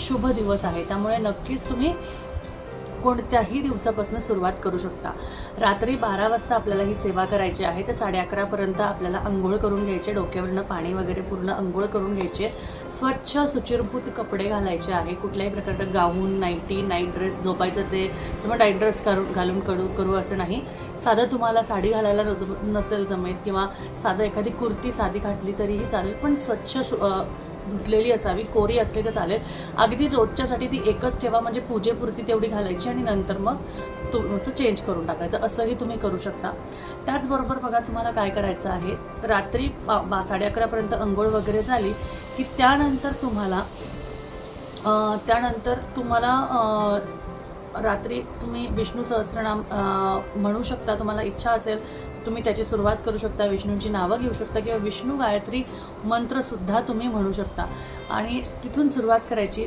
शुभ दिवस आहे, त्यामुळे नक्कीच तुम्ही कोणत्याही दिवसापासून सुरुवात करू शकता. रात्री 12 वाजता आपल्याला ही सेवा करायची आहे, तर 11:30 पर्यंत आपल्याला अंघोळ करून घ्यायचे, डोक्यावरनं पाणी वगैरे पूर्ण अंघोळ करून घ्यायचे, स्वच्छ सुचिरभूत कपडे घालायचे आहे. कुठल्याही प्रकारचं गाऊन, नाईटी, नाईट ड्रेस झोपायचंच आहे किंवा नाईट ड्रेस घालून करू असं नाही. साधं तुम्हाला साडी घालायला नसेल जमेत किंवा साधं एखादी कुर्ती साधी घातली तरीही चालेल, पण स्वच्छ धुतलेली असावी, कोरी असली तर चालेल. अगदी रोजच्यासाठी ती एकच ठेवा, म्हणजे पूजेपुरती तेवढी घालायची आणि नंतर मग तुमचं चेंज करून टाकायचं, असंही तुम्ही करू शकता. त्याचबरोबर बघा तुम्हाला काय करायचं आहे, रात्री 11:30 पर्यंत अंघोळ वगैरे झाली की त्यानंतर तुम्हाला रात्री तुम्ही विष्णू सहस्त्रनाम म्हणू शकता. तुम्हाला इच्छा असेल तुम्ही त्याची सुरुवात करू शकता, विष्णूंची नावं घेऊ शकता किंवा विष्णू गायत्री मंत्रसुद्धा तुम्ही म्हणू शकता आणि तिथून सुरुवात करायची.